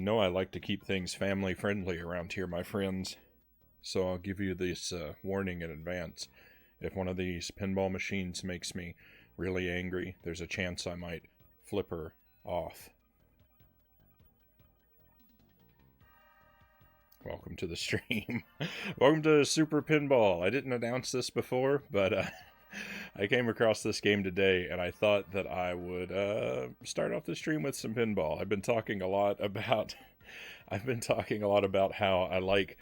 You know I like to keep things family friendly around here, my friends. So I'll give you this warning in advance. If one of these pinball machines makes me really angry, there's a chance I might flip her off. Welcome to the stream. Welcome to Super Pinball. I didn't announce this before, but I came across this game today, and I thought that I would start off the stream with some pinball. I've been talking a lot about how I like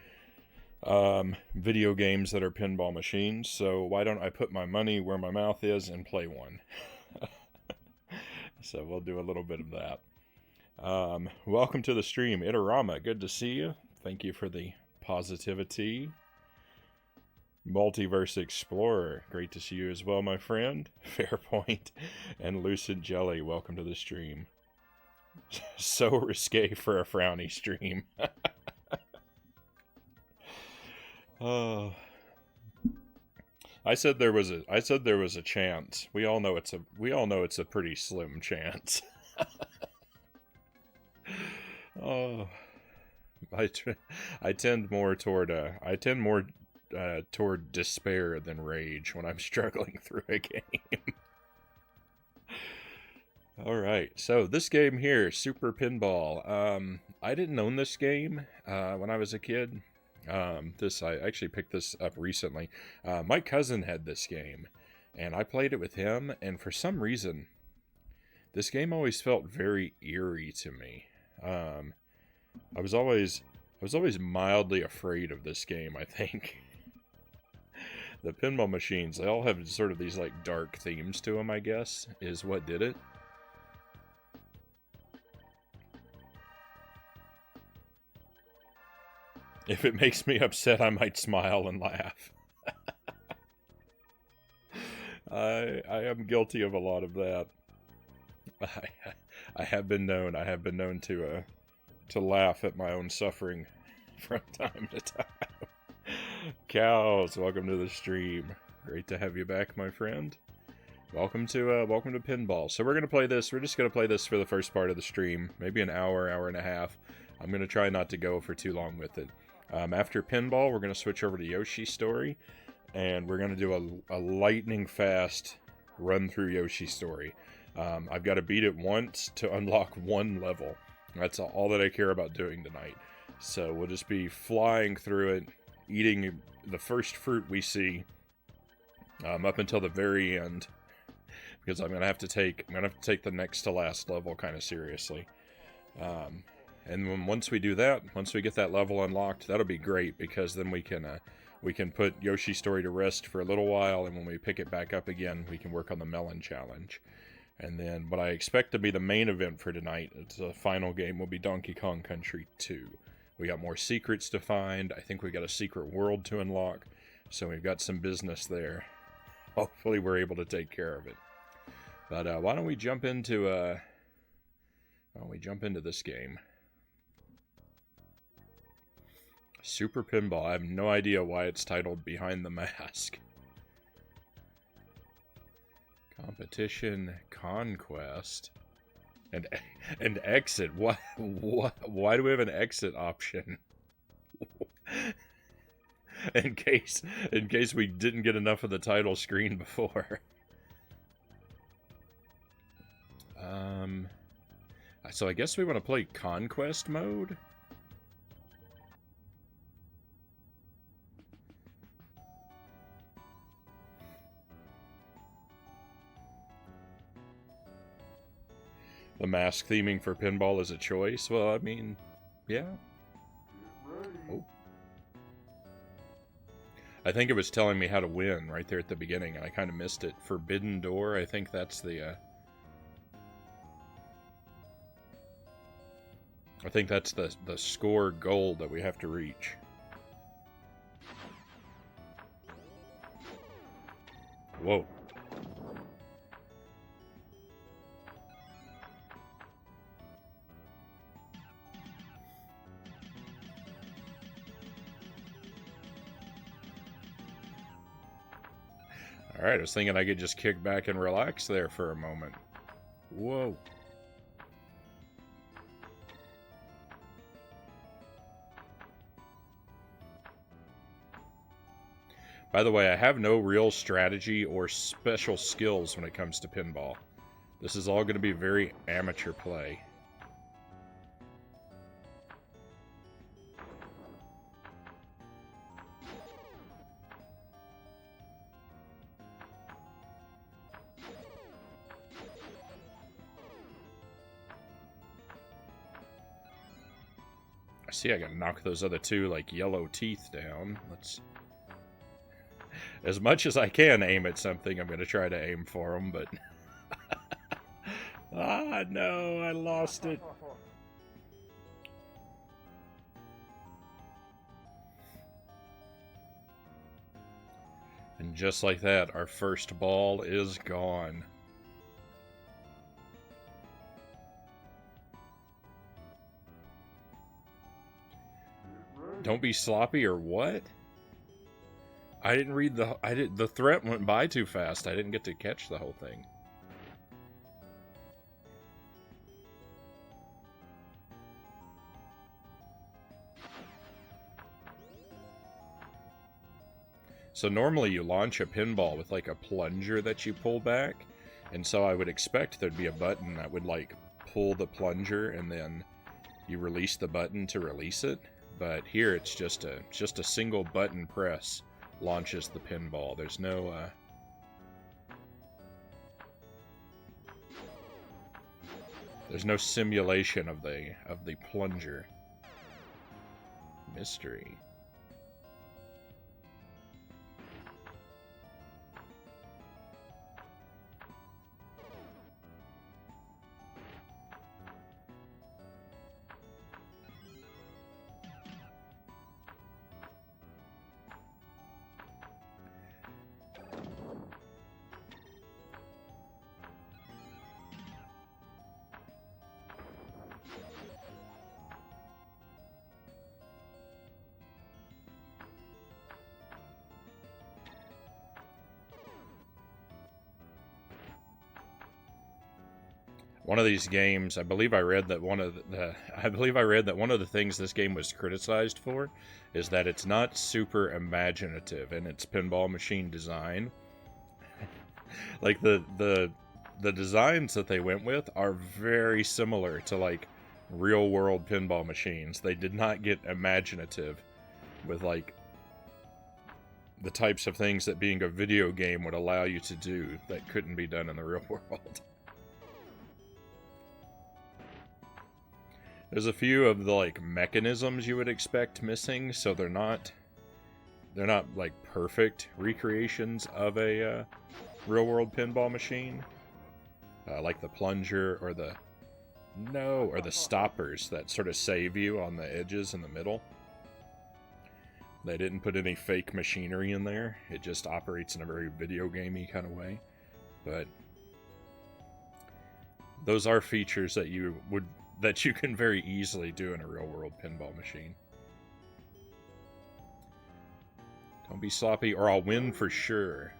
video games that are pinball machines. So why don't I put my money where my mouth is and play one? So we'll do a little bit of that. Welcome to the stream, Itarama. Good to see you. Thank you for the positivity. Multiverse Explorer, great to see you as well, my friend. Fairpoint and Lucid Jelly, welcome to the stream. So risque for a Frownie stream. Oh, I said there was a chance. We all know it's a pretty slim chance. Oh, I tend more toward toward despair than rage when I'm struggling through a game. All right, so this game here, Super Pinball. I didn't own this game when I was a kid. I actually picked this up recently. My cousin had this game, and I played it with him. And for some reason, this game always felt very eerie to me. I was always mildly afraid of this game, I think. The pinball machines, they all have sort of these like dark themes to them, I guess, is what did it. If it makes me upset, I might smile and laugh. I am guilty of a lot of that. I have been known to laugh at my own suffering from time to time. Cows, welcome to the stream. Great to have you back, my friend. Welcome to Pinball. So we're gonna play this. We're just gonna play this for the first part of the stream, maybe an hour and a half. I'm gonna try not to go for too long with it. After Pinball, we're gonna switch over to Yoshi's Story, and we're gonna do a lightning fast run through Yoshi's Story. I've got to beat it once to unlock one level. That's all that I care about doing tonight. So we'll just be flying through it, eating the first fruit we see, up until the very end, because I'm gonna have to take the next to last level kind of seriously. And once we do that, once we get that level unlocked, that'll be great, because then we can put Yoshi's Story to rest for a little while, and when we pick it back up again, we can work on the Melon Challenge. And then what I expect to be the main event for tonight, the final game, will be Donkey Kong Country 2. We got more secrets to find. I think we got a secret world to unlock, so we've got some business there. Hopefully we're able to take care of it. But why don't we jump into this game? Super Pinball. I have no idea why it's titled Behind the Mask. Competition, conquest, and exit. Why do we have an exit option? in case we didn't get enough of the title screen before. So I guess we want to play conquest mode. The mask theming for pinball is a choice. Well, I mean, yeah. Oh. I think it was telling me how to win right there at the beginning, and I kind of missed it. Forbidden Door, I think that's the score goal that we have to reach. Whoa. Alright, I was thinking I could just kick back and relax there for a moment. Whoa. By the way, I have no real strategy or special skills when it comes to pinball. This is all going to be very amateur play. I see I gotta knock those other two, like, yellow teeth down. Let's... As much as I can aim at something, I'm gonna try to aim for them, but... Ah, no, I lost it. And just like that, our first ball is gone. Don't be sloppy or what? I didn't read the threat went by too fast. I didn't get to catch the whole thing. So normally you launch a pinball with like a plunger that you pull back, and so I would expect there'd be a button that would like pull the plunger and then you release the button to release it. But here it's just a single button press launches the pinball. There's no simulation of the plunger. Mystery. One of these games, I believe I read that one of the things this game was criticized for is that it's not super imaginative in its pinball machine design. Like the designs that they went with are very similar to like real world pinball machines. They did not get imaginative with like the types of things that being a video game would allow you to do that couldn't be done in the real world. There's a few of the like mechanisms you would expect missing, so they're not like perfect recreations of a real-world pinball machine, like the plunger or the stoppers that sort of save you on the edges in the middle. They didn't put any fake machinery in there. It just operates in a very video gamey kind of way, but those are features that you can very easily do in a real-world pinball machine. Don't be sloppy or I'll win for sure.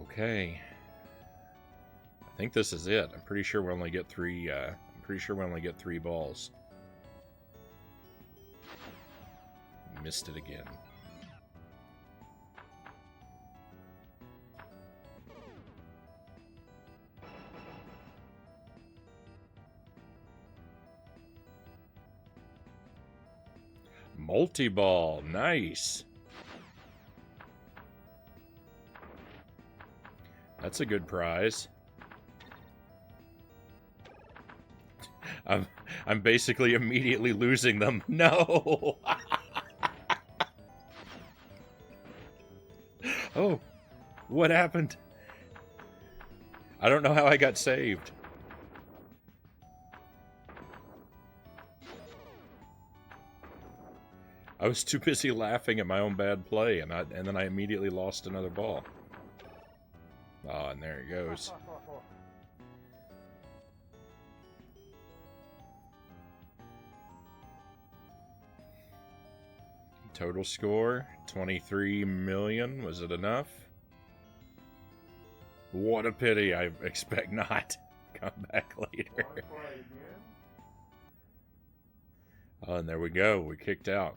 Okay. I think this is it. I'm pretty sure we only get three balls. Missed it again. Multi-ball, nice. That's a good prize. I'm basically immediately losing them. No. Oh, what happened? I don't know how I got saved. I was too busy laughing at my own bad play, and then I immediately lost another ball. Oh, and there it goes. Total score, 23 million. Was it enough? What a pity. I expect not. Come back later. Oh, and there we go. We kicked out.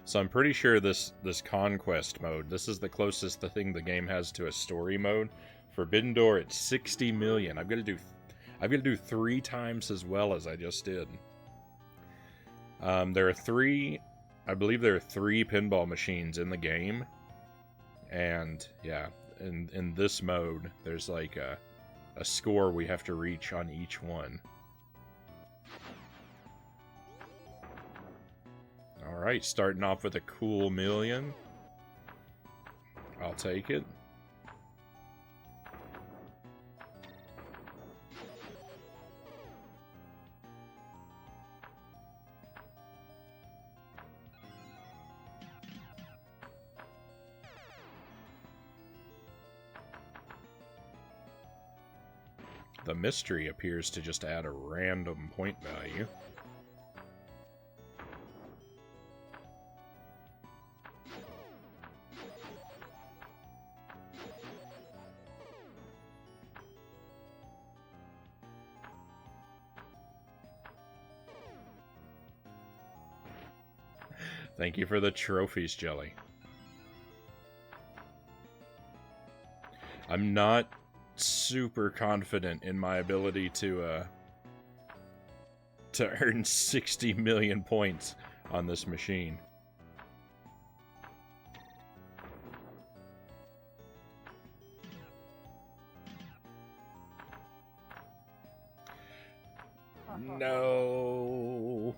So I'm pretty sure this conquest mode, this is the closest the thing the game has to a story mode. Forbidden Door at 60 million. I've got to do 3 times as well as I just did. There are 3, I believe there are 3 pinball machines in the game. And yeah, in this mode, there's like a score we have to reach on each one. Alright, starting off with a cool million. I'll take it. The mystery appears to just add a random point value. Thank you for the trophies, Jelly. I'm not super confident in my ability to earn 60 million points on this machine. No.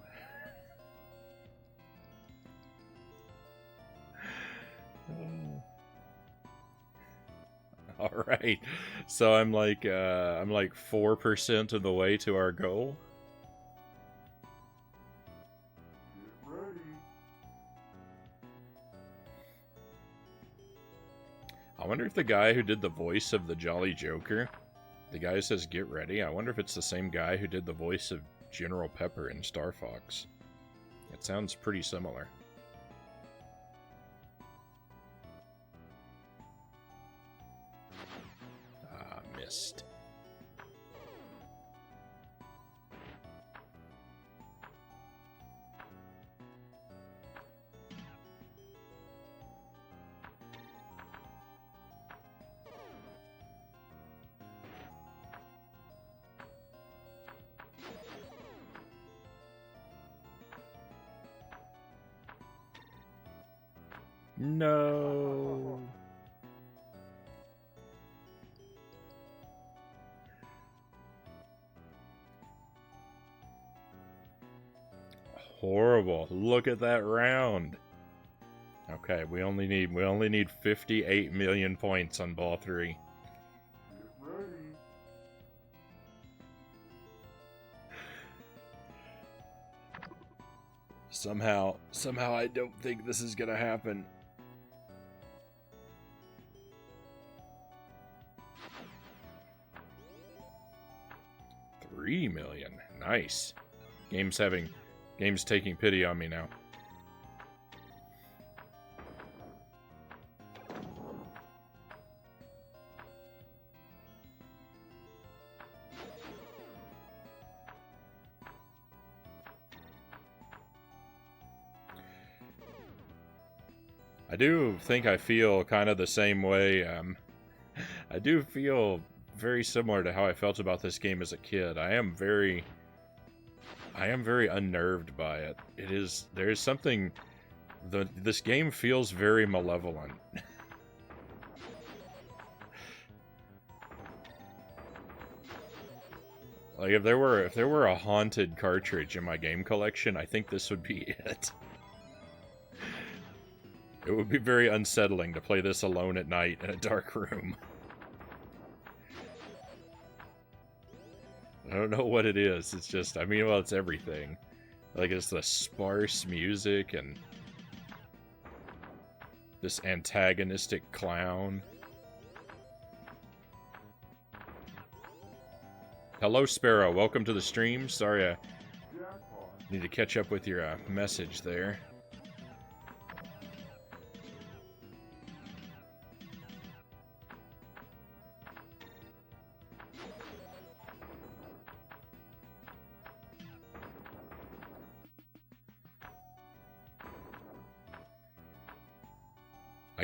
All right, so I'm like 4% of the way to our goal. Get ready. I wonder if the guy who did the voice of the Jolly Joker, the guy who says "Get ready," I wonder if it's the same guy who did the voice of General Pepper in Star Fox. It sounds pretty similar. Missed. No. Horrible. Look at that round. Okay, we only need 58 million points on ball 3. Get ready. Somehow I don't think this is gonna happen. $3 million. Nice. Game's taking pity on me now. I do think I feel kind of the same way. I do feel very similar to how I felt about this game as a kid. I am very unnerved by it. There is something. This game feels very malevolent. Like if there were a haunted cartridge in my game collection, I think this would be it. It would be very unsettling to play this alone at night in a dark room. I don't know what it is. It's just, I mean, well, it's everything. Like, it's the sparse music and this antagonistic clown. Hello, Sparrow. Welcome to the stream. Sorry, I need to catch up with your message there.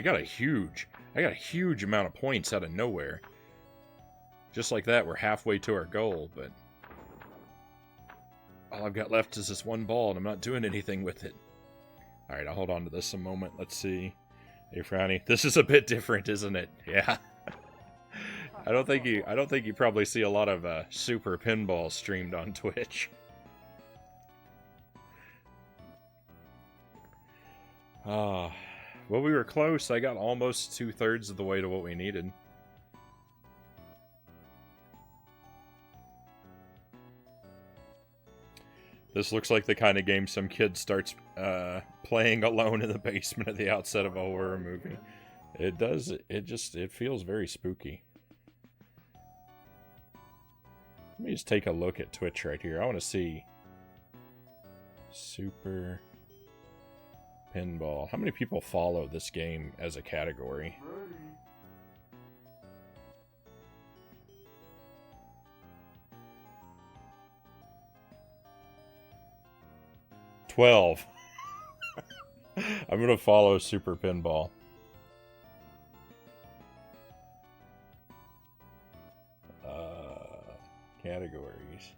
I got a huge amount of points out of nowhere. Just like that, we're halfway to our goal, but all I've got left is this one ball, and I'm not doing anything with it. All right, I'll hold on to this a moment. Let's see. Hey, Frownie, this is a bit different, isn't it? Yeah. I don't think you probably see a lot of Super Pinball streamed on Twitch. Well, we were close. I got almost 2/3 of the way to what we needed. This looks like the kind of game some kid starts playing alone in the basement at the outset of a horror movie. It does. It feels very spooky. Let me just take a look at Twitch right here. I want to see Super Pinball. How many people follow this game as a category? Ready. 12. I'm gonna follow Super Pinball. Categories.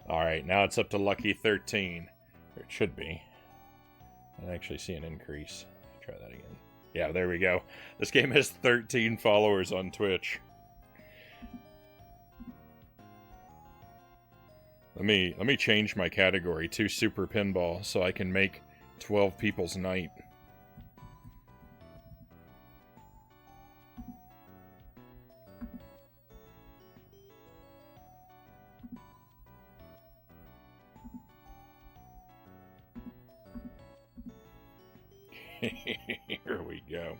Alright, now it's up to lucky 13. Or it should be. I actually see an increase. Try that again. Yeah, there we go. This game has 13 followers on Twitch. Let me change my category to Super Pinball so I can make 12 people's night. Here we go.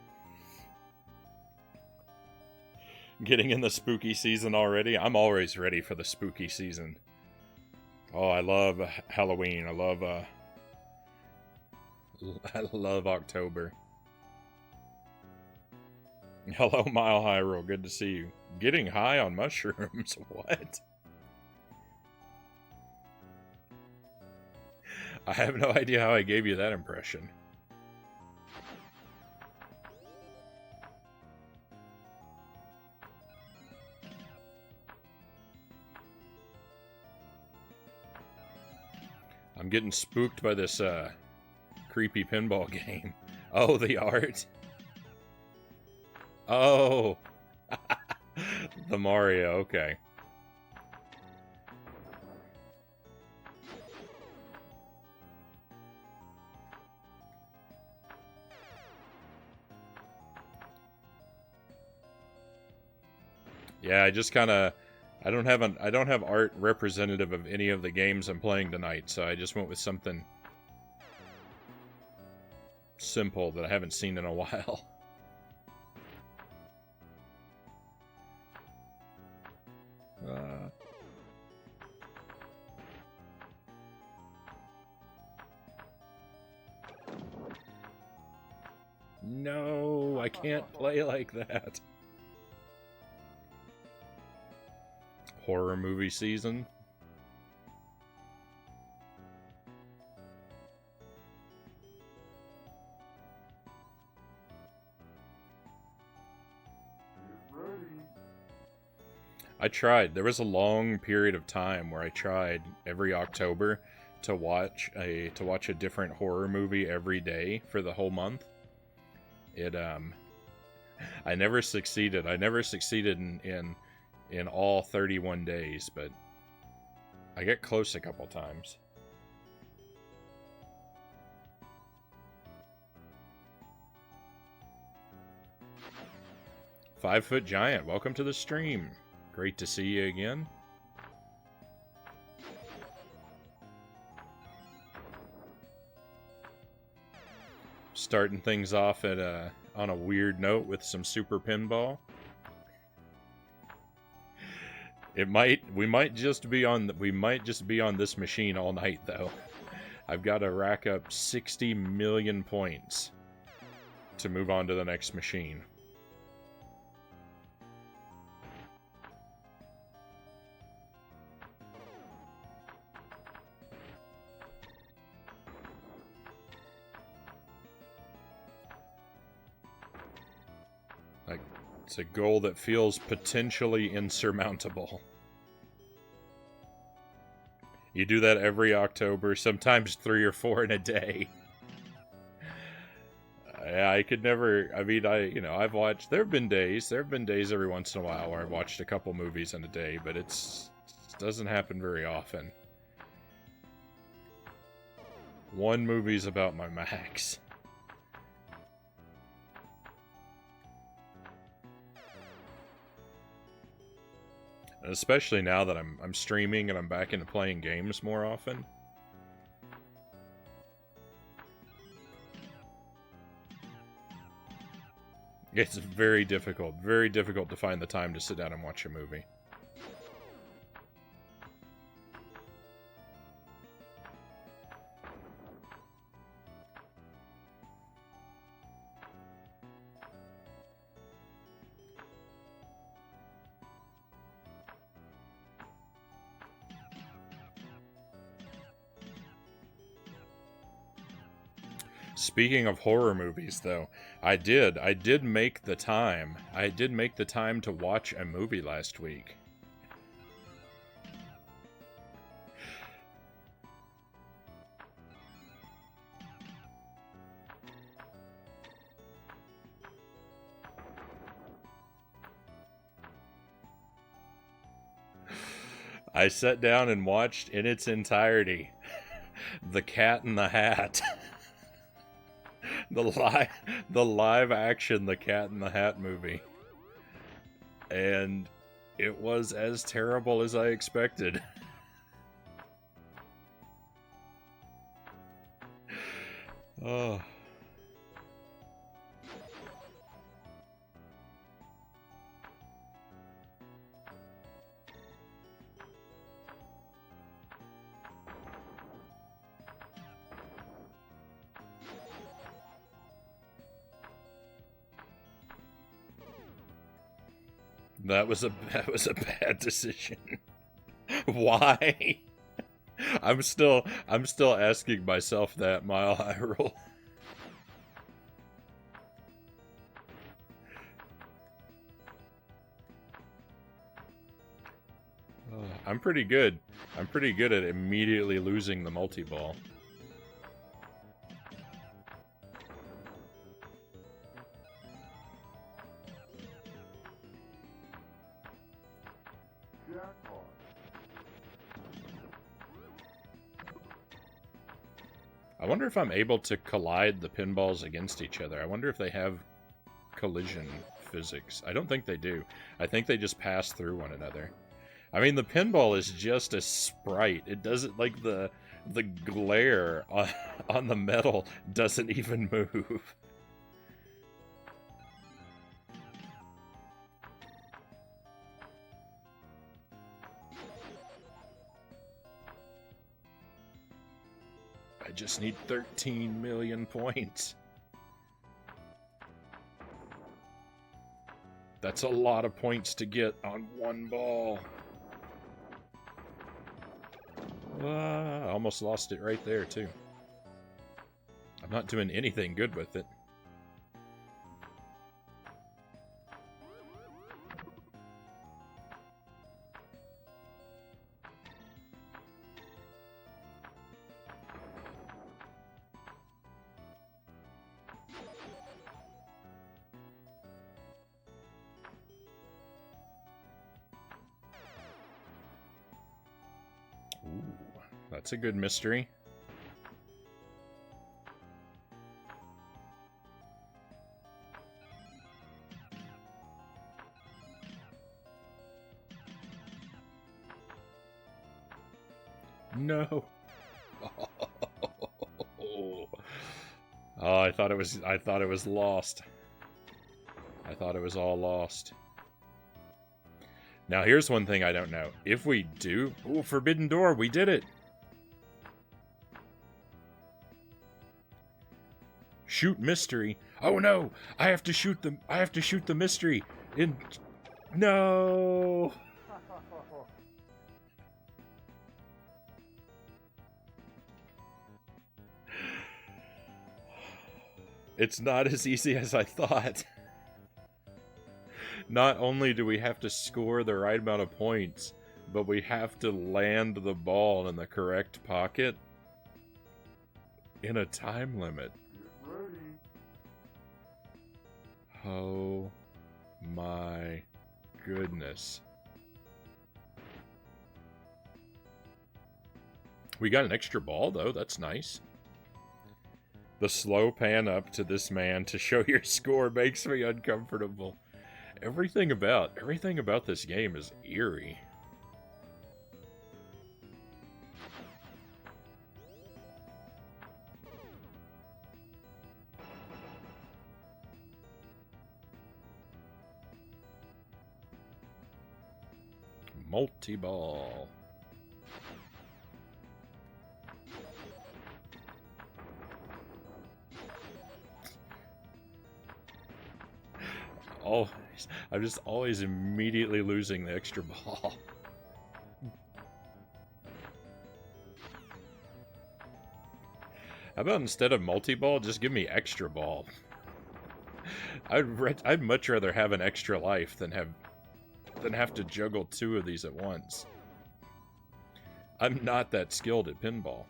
Getting in the spooky season already? I'm always ready for the spooky season. Oh, I love Halloween. I love October. Hello, Mile High Roll. Good to see you. Getting high on mushrooms? What? I have no idea how I gave you that impression. I'm getting spooked by this creepy pinball game. Oh, the art. Oh. The Mario, okay. Yeah, I just kind of I don't have art representative of any of the games I'm playing tonight, so I just went with something simple that I haven't seen in a while. No, I can't play like that. Horror movie season. Get ready. I tried. There was a long period of time where I tried every October to watch a different horror movie every day for the whole month. I never succeeded. I never succeeded in all 31 days, but I get close a couple times. Five-Foot Giant, welcome to the stream. Great to see you again. Starting things off at on a weird note with some Super Pinball. We might just be on this machine all night though. I've got to rack up 60 million points to move on to the next machine. It's a goal that feels potentially insurmountable. You do that every October, sometimes 3 or 4 in a day. I could never. I mean, I've watched. There have been days every once in a while where I've watched a couple movies in a day, but it doesn't happen very often. One movie's about my max. And especially now that I'm streaming and I'm back into playing games more often. It's very difficult to find the time to sit down and watch a movie. Speaking of horror movies, though, I did make the time. I did make the time to watch a movie last week. I sat down and watched in its entirety The Cat in the Hat. The live action The Cat in the Hat movie. And it was as terrible as I expected. Oh. That was a bad decision. Why? I'm still asking myself that, Mile High Rule. I'm pretty good. I'm pretty good at immediately losing the multi-ball. I wonder if I'm able to collide the pinballs against each other. I wonder if they have collision physics. I don't think they do. I think they just pass through one another. I mean, the pinball is just a sprite. It doesn't, like, the glare on the metal doesn't even move. I just need 13 million points. That's a lot of points to get on one ball. I almost lost it right there, too. I'm not doing anything good with it. Ooh, that's a good mystery. No. Oh, I thought it was lost. I thought it was all lost. Now, here's one thing I don't know. If we do... Ooh, Forbidden Door, we did it! Shoot mystery. Oh no! I have to shoot the mystery! No! It's not as easy as I thought. Not only do we have to score the right amount of points, but we have to land the ball in the correct pocket in a time limit. Get ready. Oh my goodness. We got an extra ball, though. That's nice. The slow pan up to this man to show your score makes me uncomfortable. Everything about this game is eerie. Multi-ball. I'm just always immediately losing the extra ball. How about instead of multi-ball, just give me extra ball? I'd much rather have an extra life than have to juggle two of these at once. I'm not that skilled at pinball.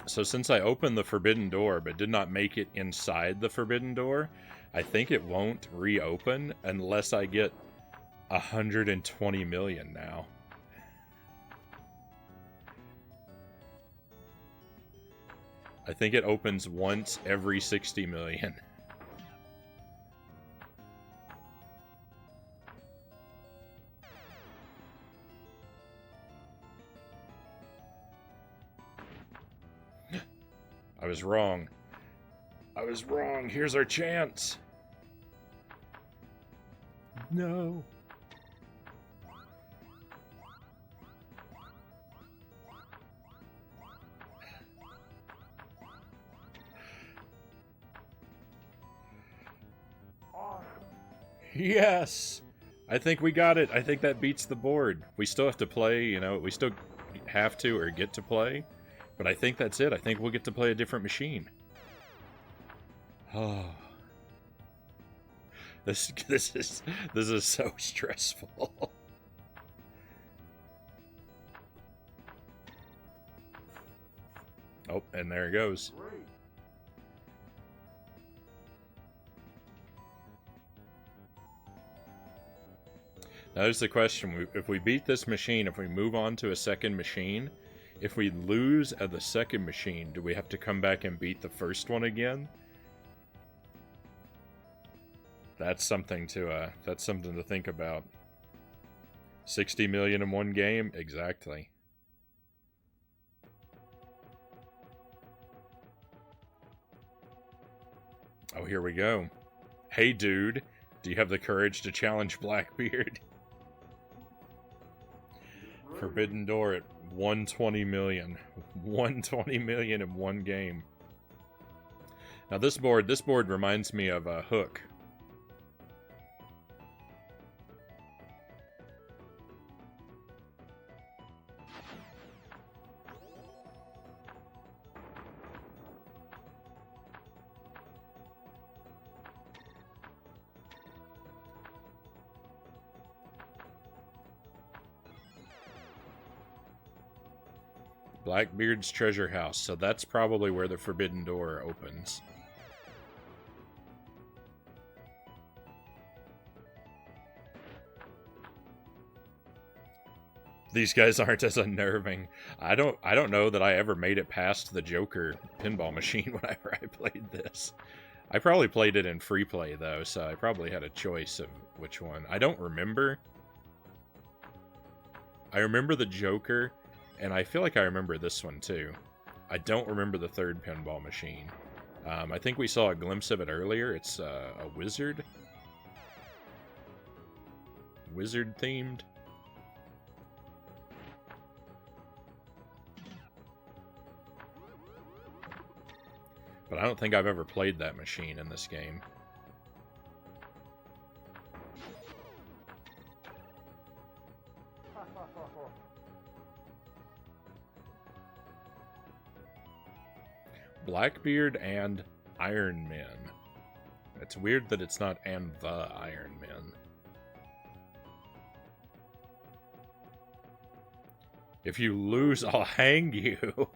So since I opened the forbidden door but did not make it inside the forbidden door, I think it won't reopen unless I get 120 million now. I think it opens once every 60 million. I was wrong. I was wrong. Here's our chance. No. Yes. I think we got it. I think that beats the board. We still have to play, you know, we still have to or get to play. But I think that's it. I think we'll get to play a different machine. Oh. This is so stressful. Oh, and there it goes. Great. Now there's the question. If we beat this machine, if we move on to a second machine, if we lose at the second machine, do we have to come back and beat the first one again? That's something to think about. 60 million in one game? Exactly. Oh, here we go. Hey, dude, do you have the courage to challenge Blackbeard? Forbidden Door at 120 million. 120 million in one game. Now this board reminds me of a Hook. Blackbeard's treasure house, so that's probably where the forbidden door opens. These guys aren't as unnerving. I don't know that I ever made it past the Joker pinball machine whenever I played this. I probably played it in free play though, so I probably had a choice of which one. I don't remember. I remember the Joker, and I feel like I remember this one too. I don't remember the third pinball machine. I think we saw a glimpse of it earlier. It's a wizard. Wizard themed. But I don't think I've ever played that machine in this game. Blackbeard and Iron Man. It's weird that it's not "and the Iron Man." If you lose, I'll hang you.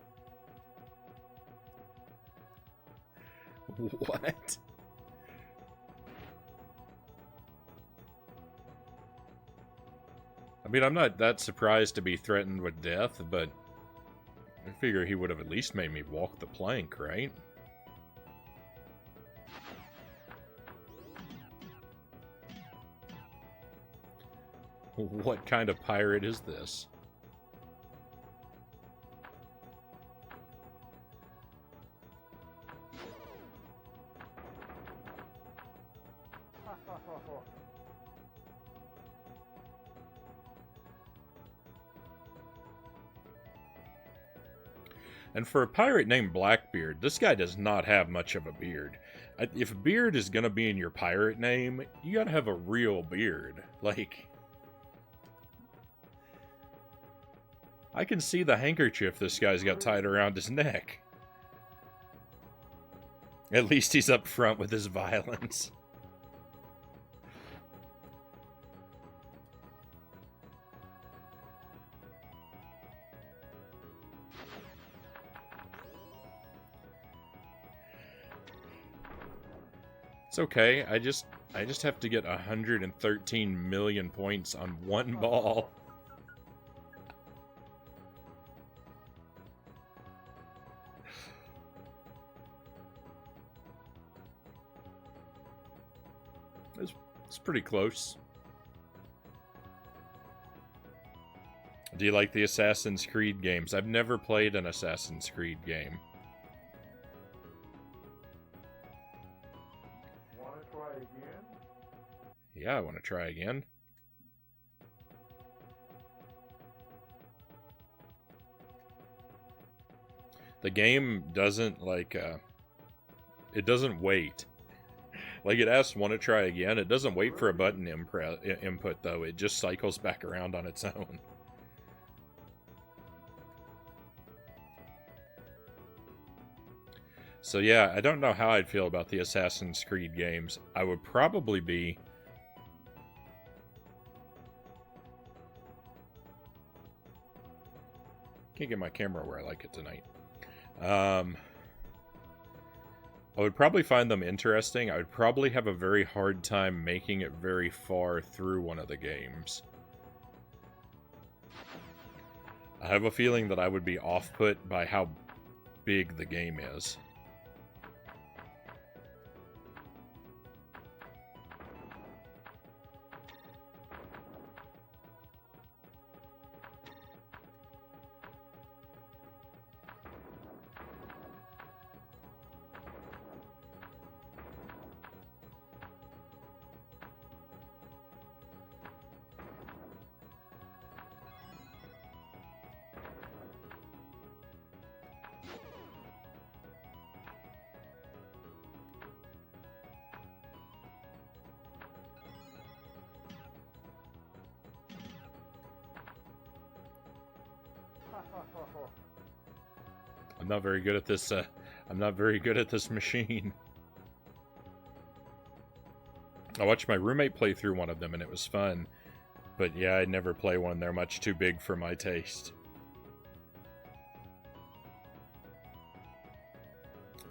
What? I mean, I'm not that surprised to be threatened with death, but I figure he would have at least made me walk the plank, right? What kind of pirate is this? And for a pirate named Blackbeard, this guy does not have much of a beard. If beard is gonna be in your pirate name, you gotta have a real beard. Like, I can see the handkerchief this guy's got tied around his neck. At least he's up front with his violence. It's okay. I just have to get 113 million points on one ball. It's pretty close. Do you like the Assassin's Creed games? I've never played an Assassin's Creed game. Want to try again? Yeah, I want to try again. The game doesn't, like, it doesn't wait. Like, it asks, want to try again? It doesn't wait for a button input, though. It just cycles back around on its own. So yeah, I don't know how I'd feel about the Assassin's Creed games. I would probably be... Can't get my camera where I like it tonight. I would probably find them interesting. I would probably have a very hard time making it very far through one of the games. I have a feeling that I would be off-put by how big the game is. I'm not very good at this, I'm not very good at this machine. I watched my roommate play through one of them and it was fun. But yeah, I'd never play one. They're much too big for my taste.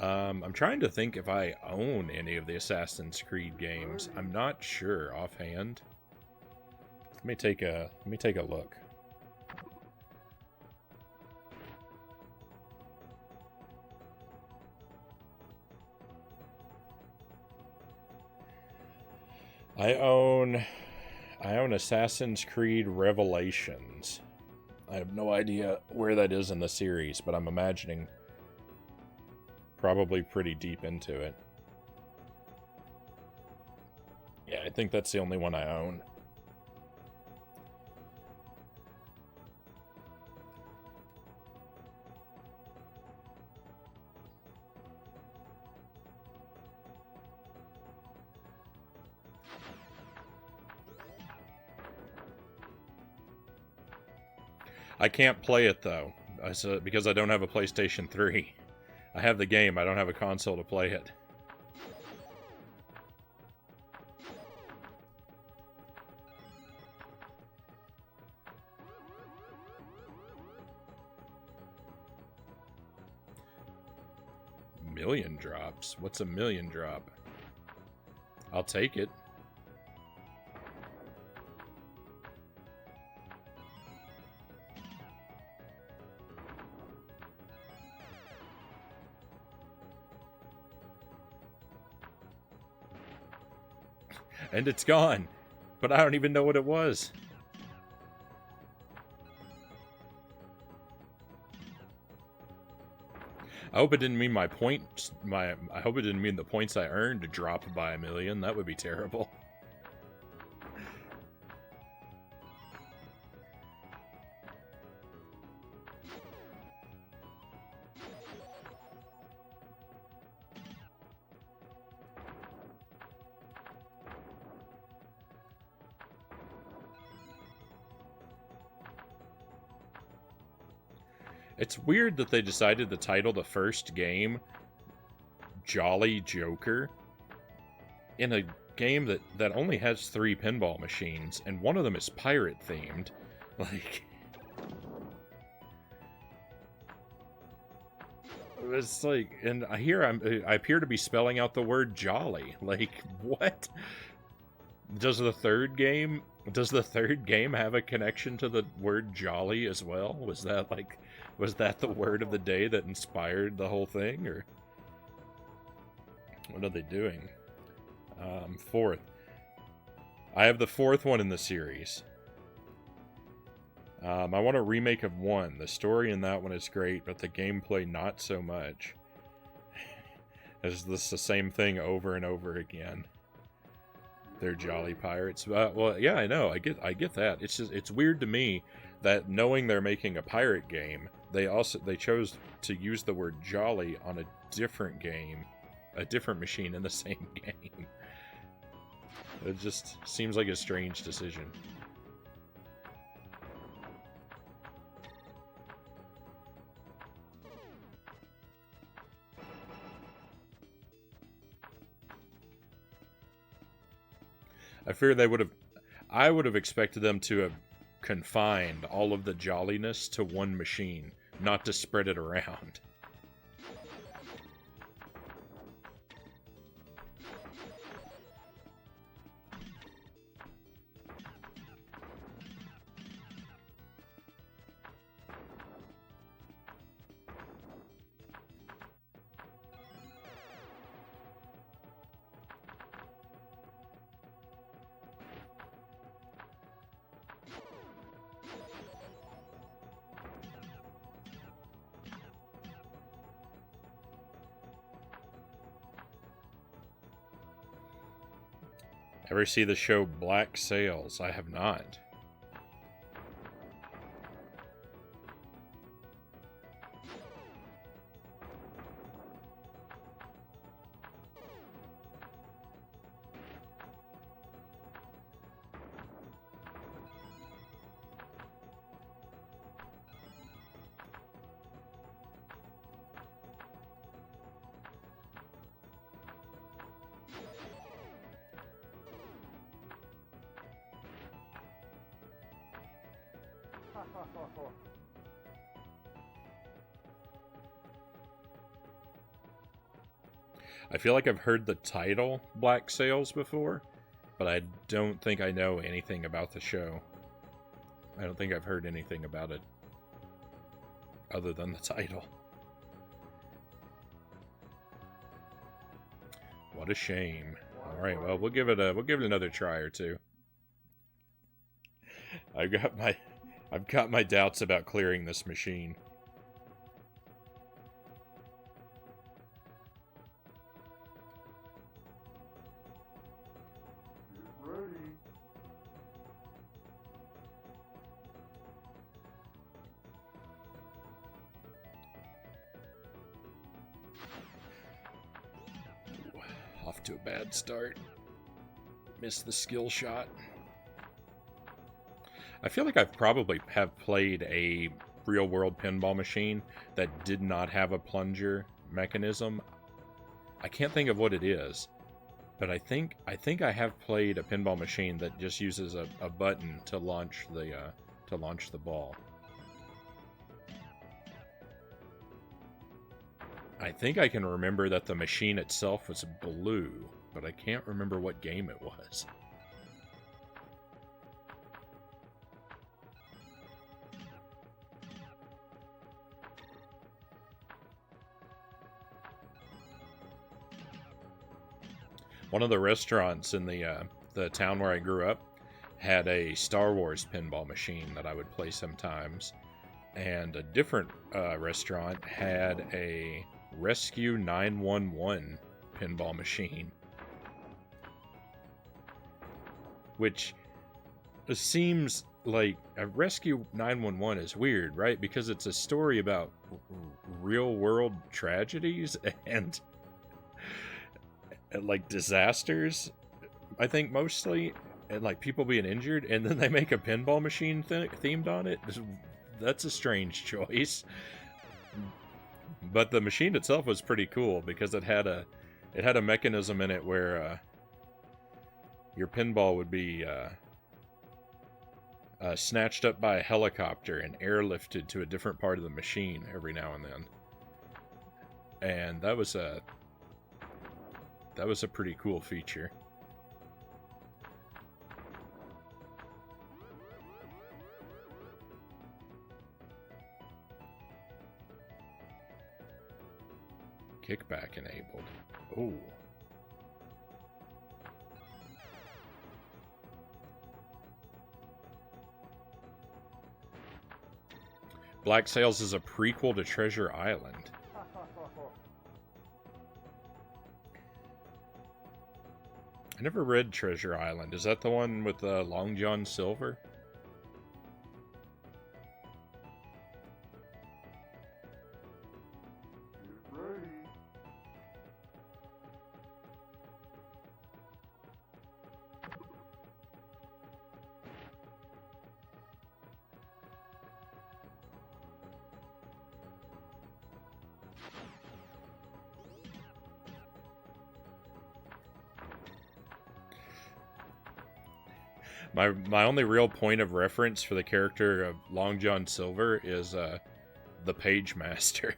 I'm trying to think if I own any of the Assassin's Creed games. I'm not sure offhand. Let me take a look. I own Assassin's Creed Revelations. I have no idea where that is in the series, but I'm imagining probably pretty deep into it. Yeah, I think that's the only one I own. I can't play it though, because I don't have a PlayStation 3. I have the game, I don't have a console to play it. Million drops? What's a million drop? I'll take it. And it's gone. But I don't even know what it was. I hope it didn't mean my points. I hope it didn't mean the points I earned to drop by 1,000,000. That would be terrible. It's weird that they decided to title the first game Jolly Joker in a game that only has 3 pinball machines, and one of them is pirate themed. Like, it's like, and here I appear to be spelling out the word jolly. Like, what? Does the third game have a connection to the word jolly as well? Was that the word of the day that inspired the whole thing, or what are they doing? Fourth. I have the 4th one in the series. I want a remake of 1. The story in that one is great, but the gameplay not so much. It's the same thing over and over again. They're jolly pirates. Well, yeah, I know. I get that. It's just, it's weird to me that knowing they're making a pirate game, they chose to use the word jolly on a different game, a different machine in the same game. It just seems like a strange decision. I fear I would have expected them to have confined all of the jolliness to one machine, not to spread it around. Ever see the show Black Sails? I have not. I feel like I've heard the title Black Sails before, but I don't think I know anything about the show. I don't think I've heard anything about it other than the title. What a shame. All right, well, we'll give it another try or two. I've got my doubts about clearing this machine. Get ready. Off to a bad start. Missed the skill shot. I feel like I've probably have played a real-world pinball machine that did not have a plunger mechanism. I can't think of what it is, but I think I have played a pinball machine that just uses a button to launch the ball. I think I can remember that the machine itself was blue, but I can't remember what game it was. One of the restaurants in the town where I grew up had a Star Wars pinball machine that I would play sometimes, and a different restaurant had a Rescue 911 pinball machine, which seems like a Rescue 911 is weird, right? Because it's a story about real world tragedies and like disasters, I think mostly, and like people being injured, and then they make a pinball machine themed on it. That's a strange choice. But the machine itself was pretty cool because it had a mechanism in it where your pinball would be snatched up by a helicopter and airlifted to a different part of the machine every now and then. And that was a pretty cool feature. Kickback enabled. Oh. Black Sails is a prequel to Treasure Island. I never read Treasure Island. Is that the one with Long John Silver? Get ready. My only real point of reference for the character of Long John Silver is the Page Master.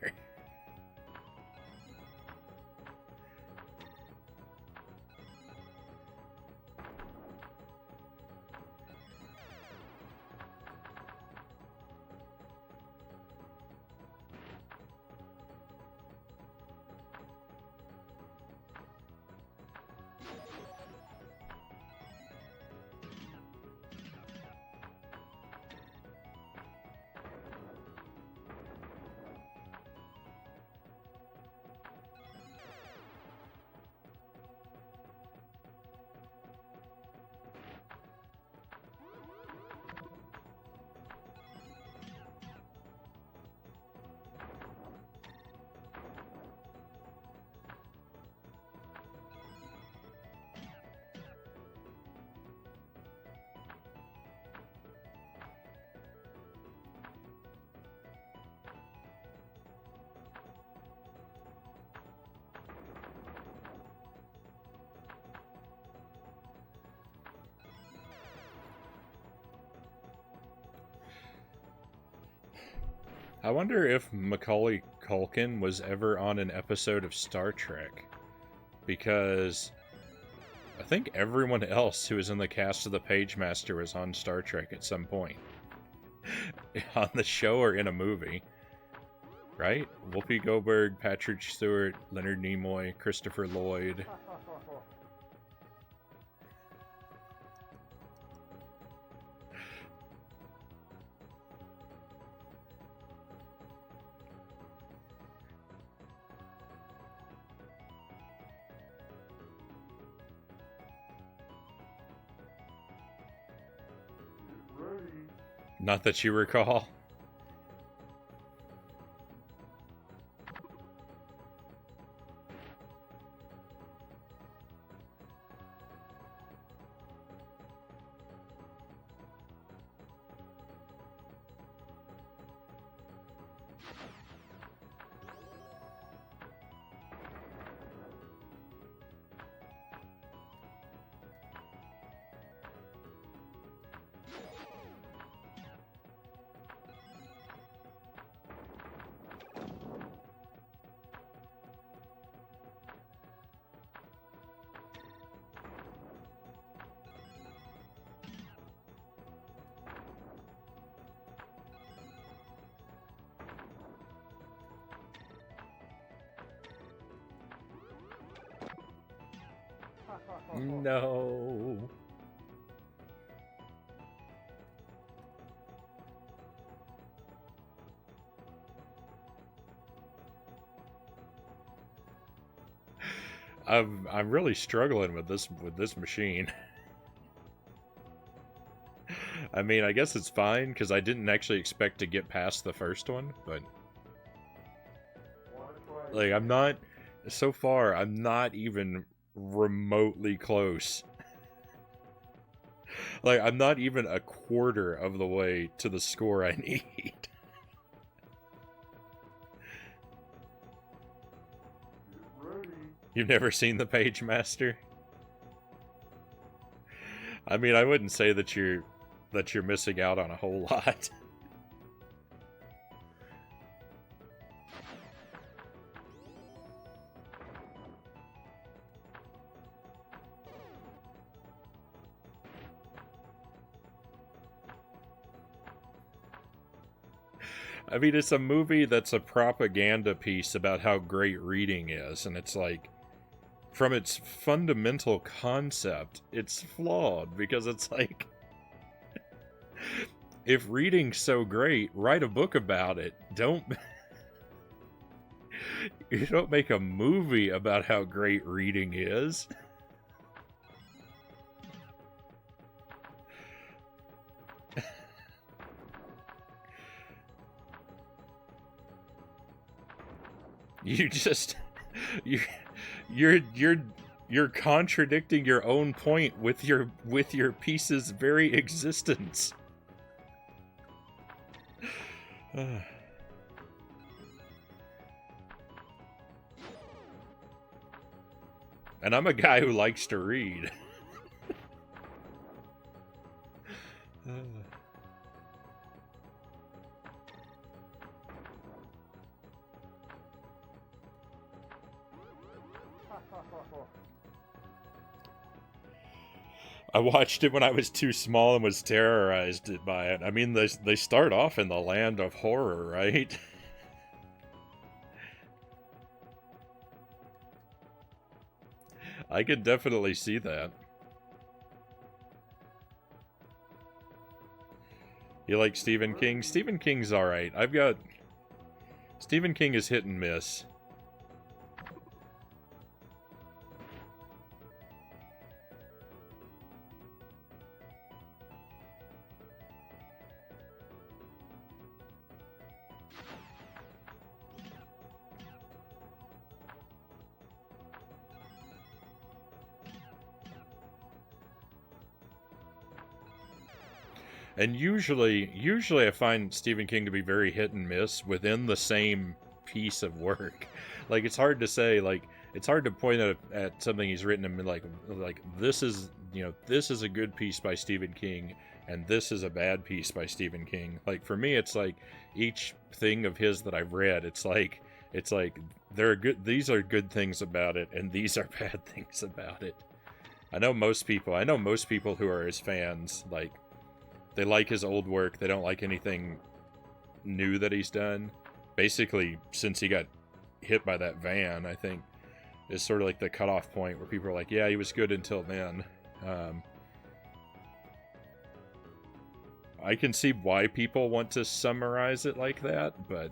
I wonder if Macaulay Culkin was ever on an episode of Star Trek, because I think everyone else who was in the cast of the Page Master was on Star Trek at some point. On the show or in a movie. Right? Whoopi Goldberg, Patrick Stewart, Leonard Nimoy, Christopher Lloyd. Get ready. Not that you recall. No. I'm really struggling with this machine. I mean, I guess it's fine because I didn't actually expect to get past the first one, but like I'm not so far I'm not even remotely close. Like I'm not even a quarter of the way to the score I need. Ready. You've never seen the Page Master? I mean, I wouldn't say that you're missing out on a whole lot. I mean, it's a movie that's a propaganda piece about how great reading is, and it's like, from its fundamental concept, it's flawed because it's like, if reading's so great, write a book about it. You don't make a movie about how great reading is. You just you you're contradicting your own point with your piece's very existence. And I'm a guy who likes to read. I watched it when I was too small and was terrorized by it. I mean, they start off in the land of horror, right? I could definitely see that. You like Stephen King? Stephen King's alright. Stephen King is hit and miss. And usually I find Stephen King to be very hit and miss within the same piece of work. Like, it's hard to say, like, it's hard to point at something he's written and be like this is, this is a good piece by Stephen King and this is a bad piece by Stephen King. Like, for me, it's like each thing of his that I've read, it's like these are good things about it and these are bad things about it. I know most people who are his fans, like, they like his old work. They don't like anything new that he's done. Basically, since he got hit by that van, I think, is sort of like the cutoff point where people are like, yeah, he was good until then. I can see why people want to summarize it like that, but